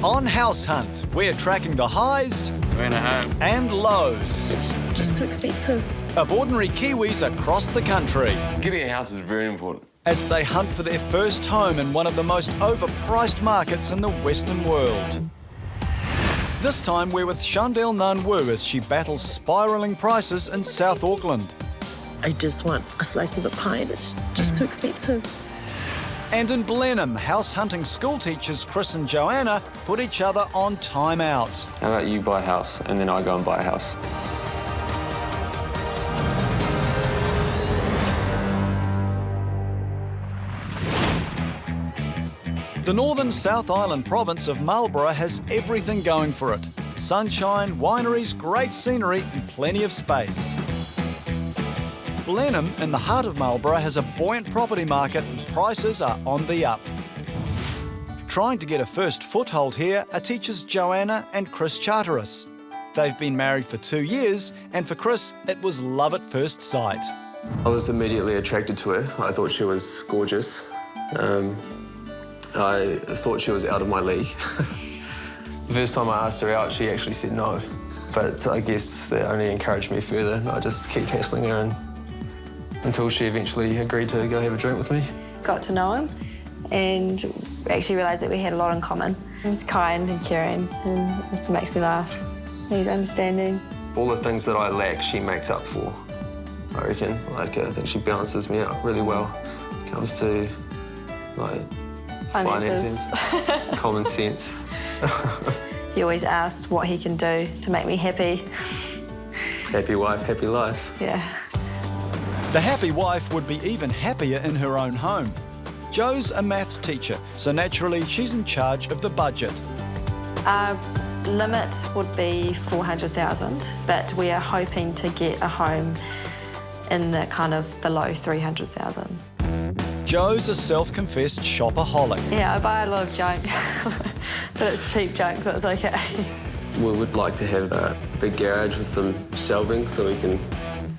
On House Hunt, we're tracking the highs and lows It's just too expensive. of ordinary Kiwis across the country Getting a house is very important. as they hunt for their first home in one of the most overpriced markets in the Western world. This time we're with Shandelle Nan Wo as she battles spiralling prices in South Auckland. I just want a slice of the pie and it's just too expensive. And in Blenheim, house hunting school teachers Chris and Joanna put each other on timeout. How about you buy a house and then I go and buy a house? The northern South Island province of Marlborough has everything going for it. Sunshine, wineries, great scenery and plenty of space. Blenheim, in the heart of Marlborough, has a buoyant property market and prices are on the up. Trying to get a first foothold here are teachers Joanna and Chris Charteris. They've been married for 2 years, and for Chris, it was love at first sight. I was immediately attracted to her. I thought she was gorgeous. I thought she was out of my league. The first time I asked her out, she actually said no. But I guess that only encouraged me further. I just keep hassling her until she eventually agreed to go have a drink with me. Got to know him and actually realised that we had a lot in common. He was kind and caring and it makes me laugh. He's understanding. All the things that I lack, she makes up for, I reckon. I think she balances me out really well when it comes to, finances, common sense. He always asks what he can do to make me happy. Happy wife, happy life. Yeah. The happy wife would be even happier in her own home. Jo's a maths teacher, so naturally she's in charge of the budget. Our limit would be 400,000, but we are hoping to get a home in the the low 300,000. Jo's a self-confessed shopaholic. Yeah, I buy a lot of junk, but it's cheap junk, so it's okay. We would like to have a big garage with some shelving so we can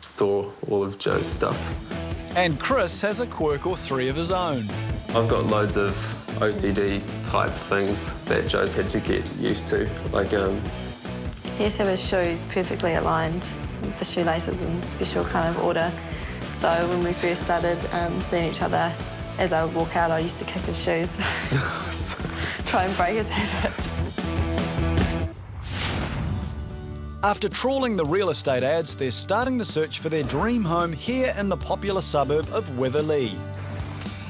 store all of Jo's stuff. And Chris has a quirk or three of his own. I've got loads of OCD type things that Jo's had to get used to. He has to have his shoes perfectly aligned with the shoelaces in special order. So when we first started seeing each other, as I would walk out, I used to kick his shoes. Try and break his habit. After trawling the real estate ads, they're starting the search for their dream home here in the popular suburb of Witherlea.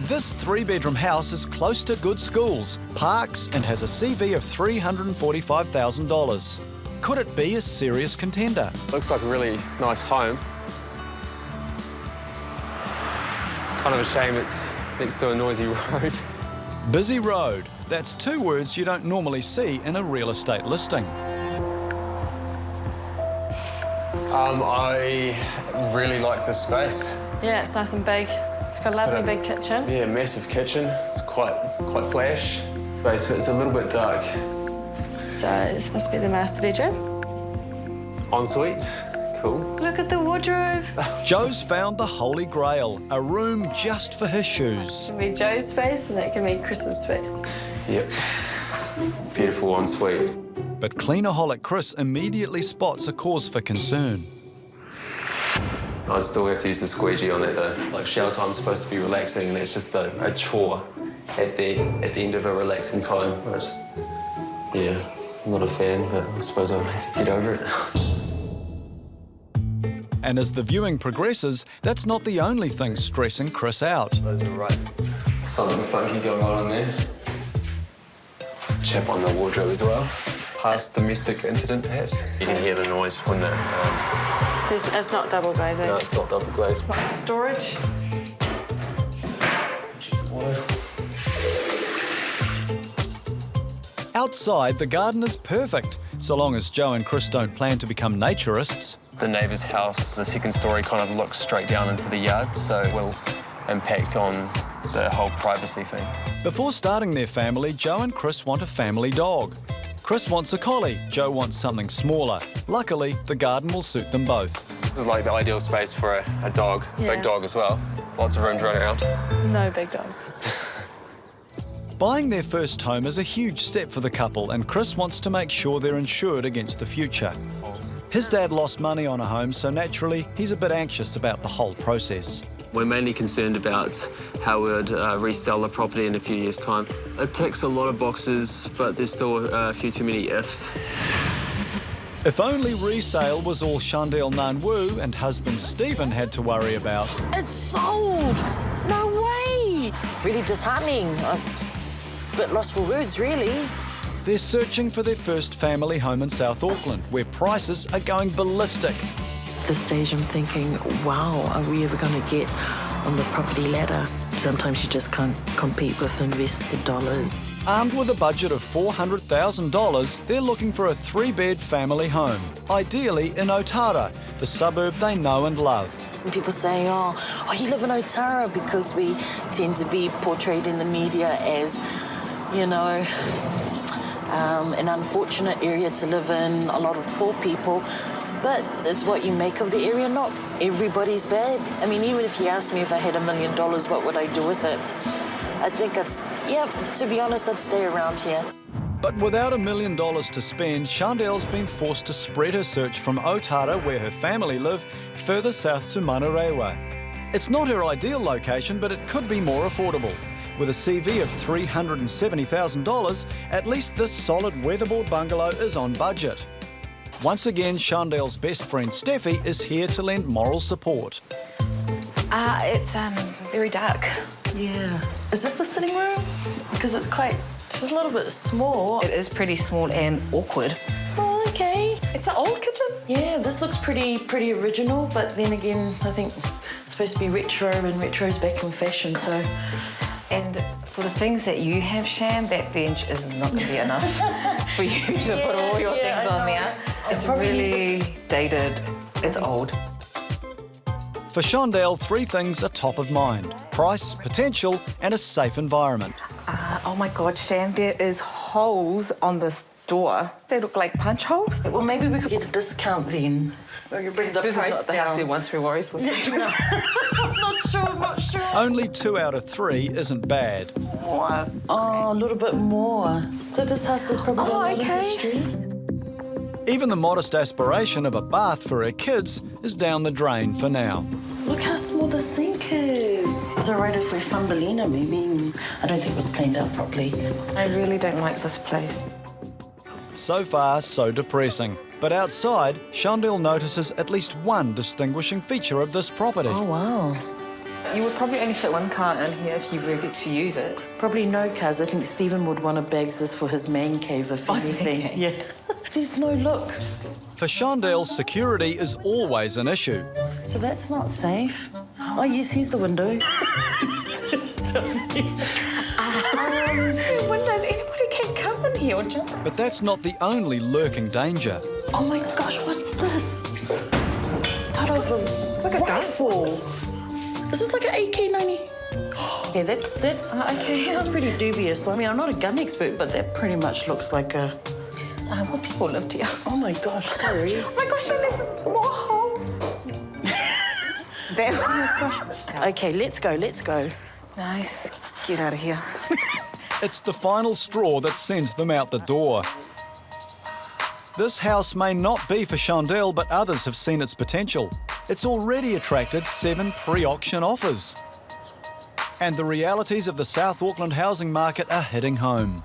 This 3-bedroom house is close to good schools, parks, and has a CV of $345,000. Could it be a serious contender? Looks like a really nice home. Kind of a shame it's next to a noisy road. Busy road. That's 2 words you don't normally see in a real estate listing. I really like this space. Yeah, it's nice and big. It's got a lovely big kitchen. Yeah, massive kitchen. It's quite flash. Space, but it's a little bit dark. So this must be the master bedroom. Ensuite, cool. Look at the wardrobe. Jo's found the holy grail, a room just for her shoes. It can be Jo's space and that can be Chris's space. Yep. Beautiful ensuite. But cleanaholic Chris immediately spots a cause for concern. I still have to use the squeegee on that though. Shower time's supposed to be relaxing and it's just a chore at the end of a relaxing time. I'm not a fan, but I suppose I'll have to get over it. And as the viewing progresses, that's not the only thing stressing Chris out. Those are right. Something funky going on in there. Chap on the wardrobe as well. Past domestic incident, perhaps. You can hear the noise when the... It's not double glazing. No, it's not double glazed. What's the storage? Outside, the garden is perfect, so long as Jo and Chris don't plan to become naturists. The neighbour's house, the second story looks straight down into the yard, so it will impact on the whole privacy thing. Before starting their family, Jo and Chris want a family dog. Chris wants a collie, Jo wants something smaller. Luckily, the garden will suit them both. This is the ideal space for a dog, Yeah. big dog as well. Lots of room to run around. No big dogs. Buying their first home is a huge step for the couple, and Chris wants to make sure they're insured against the future. His dad lost money on a home, so naturally he's a bit anxious about the whole process. We're mainly concerned about how we would resell the property in a few years' time. It ticks a lot of boxes, but there's still a few too many ifs. If only resale was all Shandelle Nan Wo and husband Stephen had to worry about. It's sold! No way! Really disheartening. A bit lost for words, really. They're searching for their first family home in South Auckland, where prices are going ballistic. At this stage, I'm thinking, wow, are we ever going to get on the property ladder? Sometimes you just can't compete with invested dollars. Armed with a budget of $400,000, they're looking for a 3-bed family home, ideally in Otara, the suburb they know and love. And people say, oh, you live in Otara, because we tend to be portrayed in the media as, you know, an unfortunate area to live in, a lot of poor people. But it's what you make of the area. Not everybody's bad. I mean, even if you asked me if I had $1 million, what would I do with it? I think to be honest, I'd stay around here. But without $1 million to spend, Chandelle's been forced to spread her search from Otara, where her family live, further south to Manurewa. It's not her ideal location, but it could be more affordable. With a CV of $370,000, at least this solid weatherboard bungalow is on budget. Once again, Chandelle's best friend Steffi is here to lend moral support. It's very dark. Yeah. Is this the sitting room? Because it's just a little bit small. It is pretty small and awkward. Oh, okay. It's an old kitchen. Yeah, this looks pretty original, but then again, I think it's supposed to be retro, and retro's back in fashion, so... And for the things that you have, Sham, that bench is not going to be enough for you to put all your things on there. It's really dated. It's old. For Shandelle, 3 things are top of mind: price, potential, and a safe environment. Oh my God, Sham, there is holes on this door. They look like punch holes. Well, maybe we could get a discount then. We could bring the This price is not the down. house we once were worried with. I'm not sure. Only 2 out of 3 isn't bad. More. Oh, a little bit more. So this house is probably a lot of history. Even the modest aspiration of a bath for her kids is down the drain for now. Look how small the sink is. It's all right if we're Thumbelina, maybe. I don't think it was planned out properly. I really don't like this place. So far, so depressing. But outside, Shandelle notices at least one distinguishing feature of this property. Oh, wow. You would probably only fit one car in here if you were to use it. Probably no cars. I think Stephen would want to bag this for his man cave, if anything. man cave. Yeah. There's no look. For Shandelle, security is always an issue. So that's not safe. Oh, yes, here's the window. Windows, anybody can come in here or jump. But that's not the only lurking danger. Oh my gosh, what's this? Out of a It's like a rifle. Is this like an AK-90? Yeah, that's okay. That's pretty dubious. I mean, I'm not a gun expert, but that pretty much looks like a... What people lived here. Oh my gosh, sorry. Oh my gosh, there's more holes. There. Oh my gosh. Okay, let's go. Nice. Get out of here. It's the final straw that sends them out the door. This house may not be for Shandelle, but others have seen its potential. It's already attracted 7 pre-auction offers. And the realities of the South Auckland housing market are hitting home.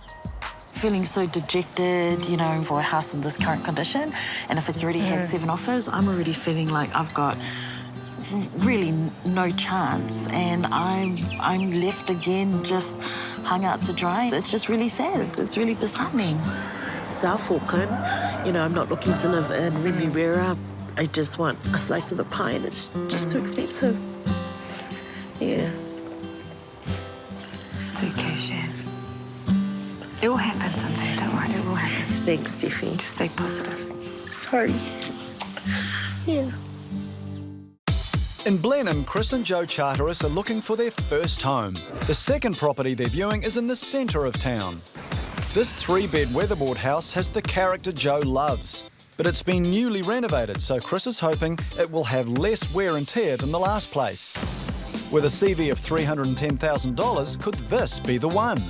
Feeling so dejected, you know, for a house in this current condition. And if it's already had 7 offers, I'm already feeling like I've got really no chance. And I'm left again, just hung out to dry. It's just really sad. It's really disheartening. South Auckland, you know, I'm not looking to live in Remuera. I just want a slice of the pie, and it's just too expensive. Yeah. It's okay, Chef. It will happen someday, don't worry, it will happen. Thanks, Steffi. Just stay positive. Sorry. Yeah. In Blenheim, Chris and Joe Charteris are looking for their first home. The second property they're viewing is in the centre of town. This 3-bed weatherboard house has the character Joe loves, but it's been newly renovated, so Chris is hoping it will have less wear and tear than the last place. With a CV of $310,000, could this be the one?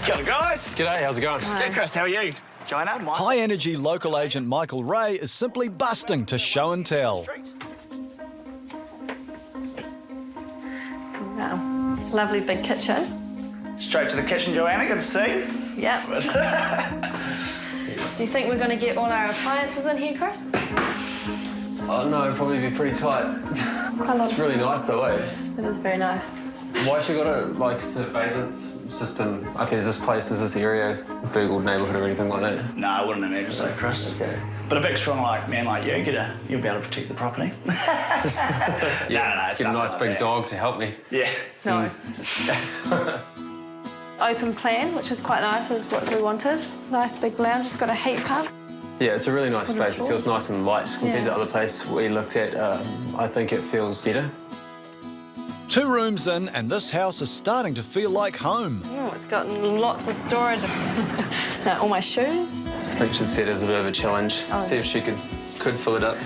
G'day, guys. G'day, how's it going? Good, Chris. How are you? Joanna, Mike. High-energy local agent Michael Ray is simply busting to show and tell. Wow, it's a lovely big kitchen. Straight to the kitchen, Joanna. Good to see. Yep. Do you think we're going to get all our appliances in here, Chris? Oh no, it'd probably be pretty tight. Quite a lot. It's really nice though, eh? It is very nice. Why she got a like surveillance system? Okay, is this place, is this area burgled neighbourhood or anything like that? No, I wouldn't imagine so, Chris. Okay. But a big, strong man like you, you'll be able to protect the property. No, it's Get a nothing nice like big that. dog to help me. Yeah. No. Open plan, which is quite nice, is what we wanted. Nice big lounge, it's got a heat pump. Yeah, it's a really nice space. It feels nice and light compared to Yeah. other place we looked at. I think it feels better. 2 rooms in, and this house is starting to feel like home. Oh, it's got lots of storage. All my shoes. I think she'd see it as a bit of a challenge. Oh, See if she could fill it up.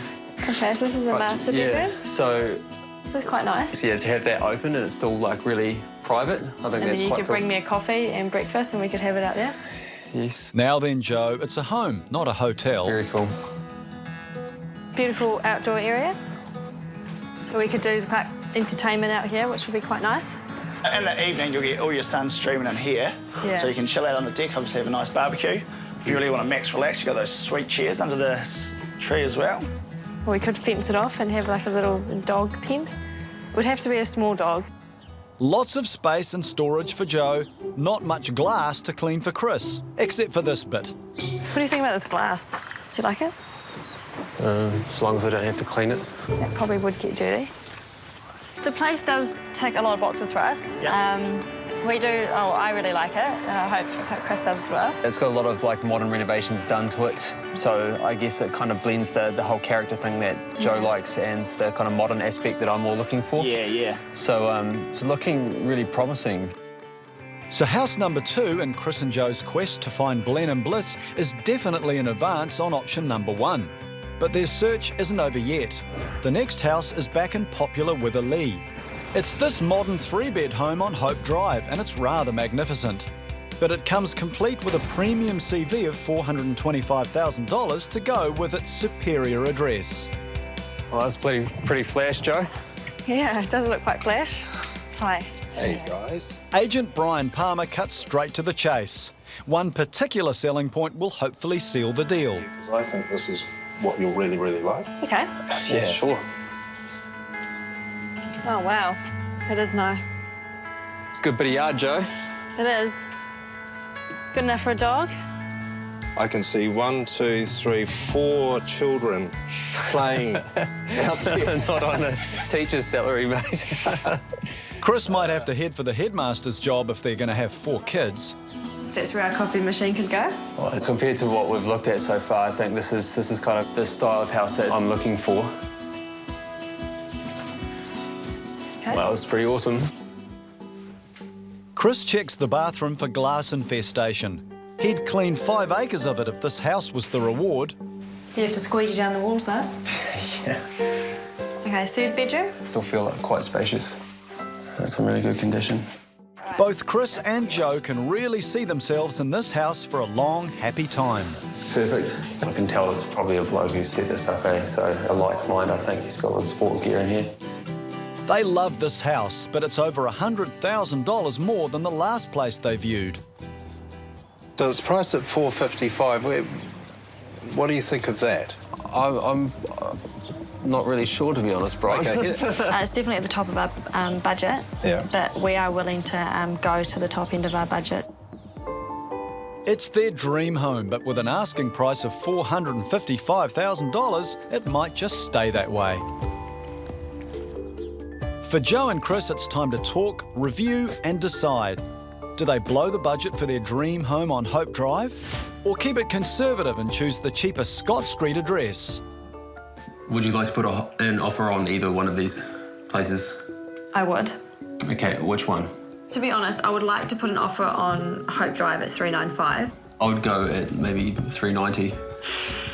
Okay, so this is the master bedroom. Yeah, so This is quite nice. yeah, to have that open and it's still like really private, I think And that's then you quite could cool. bring me a coffee and breakfast and we could have it out there. Yes, Now then, Joe, it's a home, not a hotel. very cool. Beautiful outdoor area. So we could do like entertainment out here, which would be quite nice. In the evening, you'll get all your sun streaming in here. Yeah. So you can chill out on the deck, obviously have a nice barbecue. If you really want to max relax, you've got those sweet chairs under the tree as well. Or we could fence it off and have like a little dog pen. It would have to be a small dog. Lots of space and storage for Joe, not much glass to clean for Chris, except for this bit. What do you think about this glass? Do you like it? As long as I don't have to clean it. That probably would get dirty. The place does tick a lot of boxes for us. Yeah. We do, I really like it. I hope Chris does as well. It's got a lot of like modern renovations done to it, so I guess it kind of blends the whole character thing that Joe likes and the kind of modern aspect that I'm more looking for. Yeah, yeah. So it's looking really promising. So house number 2 in Chris and Joe's quest to find Blenheim bliss is definitely in advance on option number 1. But their search isn't over yet. The next house is back in popular Witherlea. It's this modern 3-bed home on Hope Drive, and it's rather magnificent. But it comes complete with a premium CV of $425,000 to go with its superior address. Well, that's pretty flash, Joe. Yeah, it does look quite flash. Hi. Hey guys. Agent Brian Palmer cuts straight to the chase. One particular selling point will hopefully seal the deal. Because I think this is what you'll really, really like. Okay. Yeah, sure. Oh, wow. It is nice. It's a good bit of yard, Joe. It is. Good enough for a dog? I can see 1, 2, 3, 4 children playing out there. Not on a teacher's salary, mate. Chris might have to head for the headmaster's job if they're going to have 4 kids. That's where our coffee machine could go. Well, compared to what we've looked at so far, I think this is kind of the style of house that I'm looking for. Okay. Wow, it's pretty awesome. Chris checks the bathroom for glass infestation. He'd clean 5 acres of it if this house was the reward. Do you have to squeegee down the walls, though? Yeah. Okay, 3rd bedroom. Still feel like quite spacious. That's in really good condition. Both Chris and Joe can really see themselves in this house for a long, happy time. Perfect. I can tell it's probably a bloke who set this up, eh? So a like mind, I think he's got the sport gear in here. They love this house, but it's over $100,000 more than the last place they viewed. So it's priced at $455,000. What do you think of that? I'm not really sure, to be honest, Brian. Okay. It's definitely at the top of our budget, Yeah. but we are willing to go to the top end of our budget. It's their dream home, but with an asking price of $455,000, it might just stay that way. For Joe and Chris, it's time to talk, review and decide. Do they blow the budget for their dream home on Hope Drive? Or keep it conservative and choose the cheaper Scott Street address? Would you like to put an offer on either one of these places? I would. Okay, which one? To be honest, I would like to put an offer on Hope Drive at $395. I would go at maybe $390,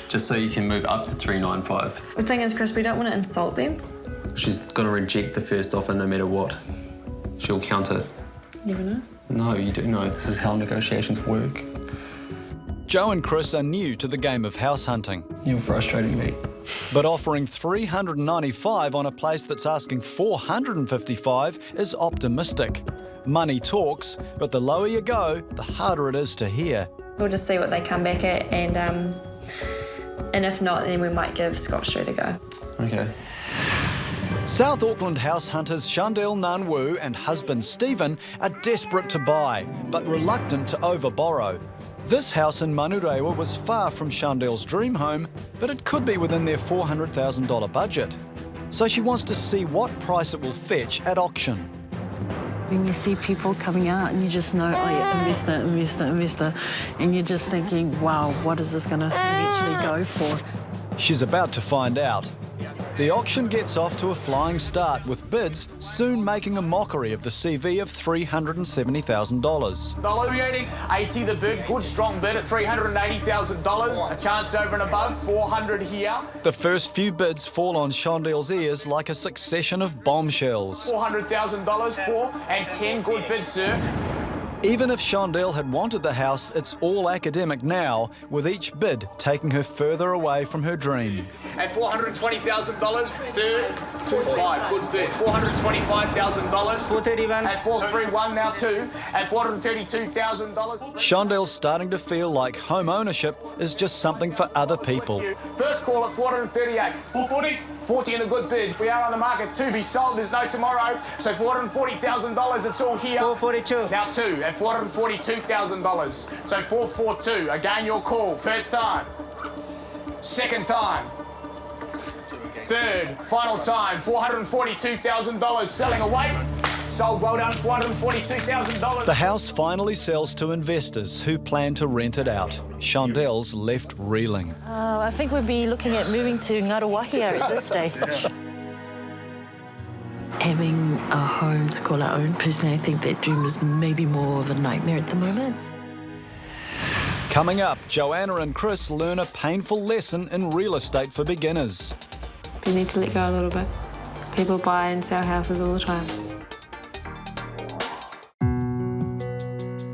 just so you can move up to $395. The thing is, Chris, we don't want to insult them. She's going to reject the first offer no matter what. She'll counter. You never know. No, you do know this is how negotiations work. Joe and Chris are new to the game of house hunting, You're frustrating me. but offering $395 on a place that's asking $455 is optimistic. Money talks, but the lower you go, the harder it is to hear. We'll just see what they come back at, and if not, then we might give Scott Street a go. Okay. South Auckland house hunters Shandelle Nan Wo and husband Stephen are desperate to buy, but reluctant to overborrow. This house in Manurewa was far from Shandelle's dream home, but it could be within their $400,000 budget. So she wants to see what price it will fetch at auction. When you see people coming out and you just know, oh yeah, investor, investor, investor, and you're just thinking, wow, what is this going to eventually go for? She's about to find out. The auction gets off to a flying start, with bids soon making a mockery of the CV of $370,000. $80 the bid, good strong bid at $380,000. A chance over and above, 400 here. The first few bids fall on Shandelle's ears like a succession of bombshells. $400,000 for, and 10 good bids, sir. Even if Shandelle had wanted the house, it's all academic now, with each bid taking her further away from her dream. At $420,000, third, 2.5, good bid. $425,000. 431. At 431 now too. At $432,000. Shandelle's starting to feel like home ownership is just something for other people. First call at 438. 440. 40 in a good bid. We are on the market to be sold. There's no tomorrow. So $440,000. It's all here. 442. Now two at $442,000. So 442. Again, your call. First time. Second time. Third. Final time. $442,000. Selling away. Sold. Well done. $442,000. The house finally sells to investors who plan to rent it out. Shandelle's left reeling. I think we'd be looking at moving to Ngaruahia at this stage. Having a home to call our own, personally, I think that dream is maybe more of a nightmare at the moment. Coming up, Joanna and Chris learn a painful lesson in real estate for beginners. You need to let go a little bit. People buy and sell houses all the time.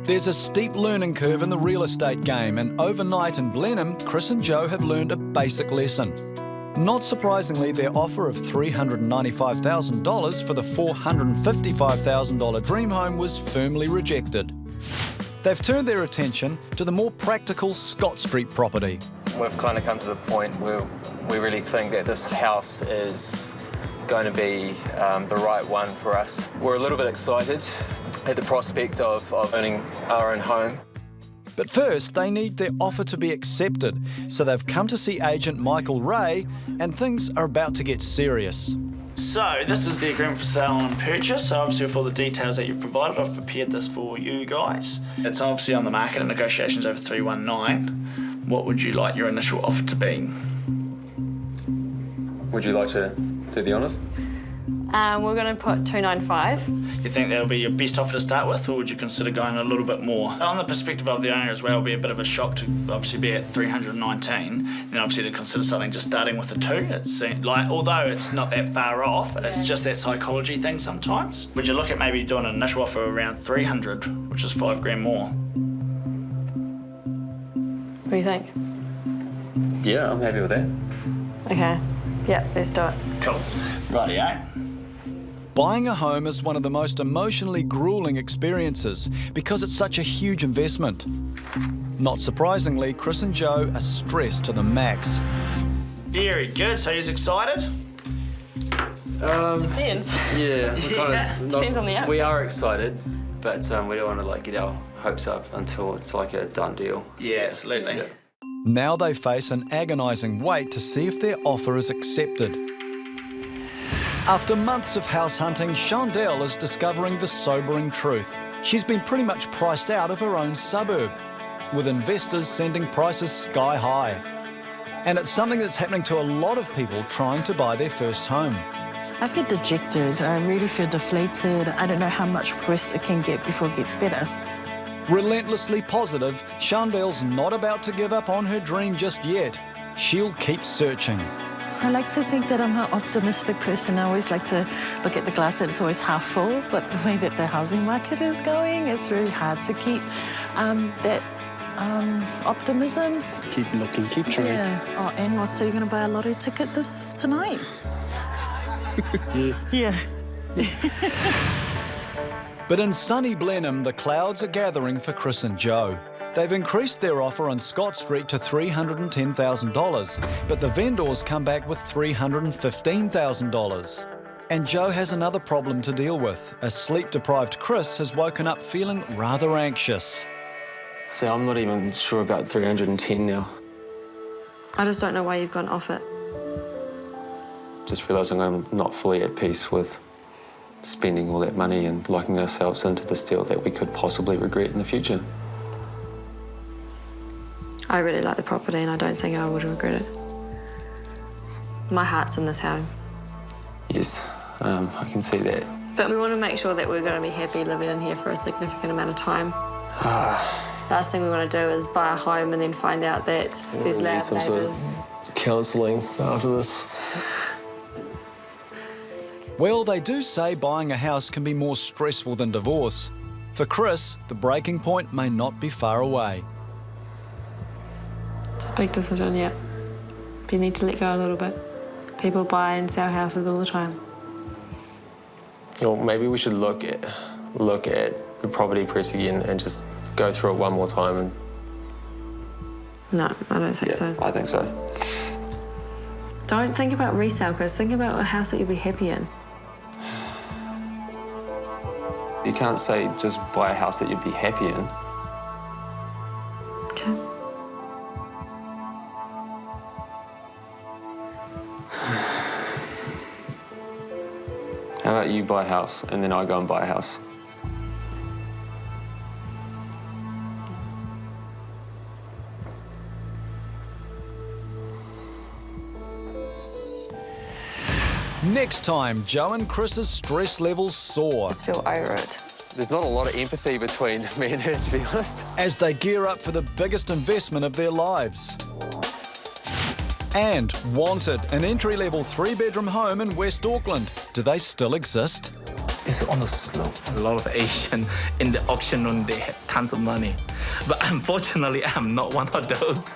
There's a steep learning curve in the real estate game, and overnight in Blenheim, Chris and Joe have learned a basic lesson. Not surprisingly, their offer of $395,000 for the $455,000 dream home was firmly rejected. They've turned their attention to the more practical Scott Street property. We've kind of come to the point where we really think that this house is going to be the right one for us. We're a little bit excited at the prospect of owning our own home. But first, they need their offer to be accepted, so they've come to see agent Michael Ray, and things are about to get serious. So this is the agreement for sale and purchase. So obviously with all the details that you've provided, I've prepared this for you guys. It's obviously on the market and negotiations over 319. What would you like your initial offer to be? Would you like to do the honours? We're going to put $295. You think that'll be your best offer to start with, or would you consider going a little bit more? On the perspective of the owner as well, it'll be a bit of a shock to obviously be at 319, then obviously to consider something just starting with a 2. It's like, although it's not that far off, it's just that psychology thing sometimes. Would you look at maybe doing an initial offer around 300, which is $5,000 more? What do you think? Yeah, I'm happy with that. Okay. Yeah, let's do it. Cool. Rightio. Buying a home is one of the most emotionally grueling experiences because it's such a huge investment. Not surprisingly, Chris and Joe are stressed to the max. Very good. So he's excited? Depends. Yeah, we're Depends on the outcome. We are excited, but we don't want to get our hopes up until it's like a done deal. Yeah, absolutely. Yeah. Now they face an agonising wait to see if their offer is accepted. After months of house hunting, Shandelle is discovering the sobering truth. She's been pretty much priced out of her own suburb, with investors sending prices sky high. And it's something that's happening to a lot of people trying to buy their first home. I feel dejected. I really feel deflated. I don't know how much worse it can get before it gets better. Relentlessly positive, Shandelle's not about to give up on her dream just yet. She'll keep searching. I like to think that I'm an optimistic person. I always like to look at the glass that it's always half full, but the way that the housing market is going, it's very hard to keep that optimism. Keep looking, keep trying. Yeah. Oh, and what, so you're going to buy a lottery ticket tonight? Yeah. But in sunny Blenheim, the clouds are gathering for Chris and Joe. They've increased their offer on Scott Street to $310,000, but the vendors come back with $315,000. And Joe has another problem to deal with. A sleep-deprived Chris has woken up feeling rather anxious. So I'm not even sure about 310 now. I just don't know why you've gone off it. Just realising I'm not fully at peace with spending all that money and locking ourselves into this deal that we could possibly regret in the future. I really like the property and I don't think I would regret it. My heart's in this home. Yes, I can see that. But we want to make sure that we're going to be happy living in here for a significant amount of time. Last thing we want to do is buy a home and then find out that there's loud neighbours. Counselling after this. Well, they do say buying a house can be more stressful than divorce. For Chris, the breaking point may not be far away. It's a big decision, yeah. But you need to let go a little bit. People buy and sell houses all the time. Well, maybe we should look at the property press again and just go through it one more time. And No, I don't think so. I think so. Don't think about resale, Chris. Think about a house that you'll be happy in. You can't say just buy a house that you'd be happy in. Okay. How about you buy a house and then I go and buy a house? Next time, Joe and Chris's stress levels soar Just feel over it. There's not a lot of empathy between me and her, to be honest. as they gear up for the biggest investment of their lives. And Wanted, an entry-level 3-bedroom home in West Auckland. Do they still exist? It's on the slope. A lot of Asian in the auction room, they had tons of money. But unfortunately, I'm not one of those.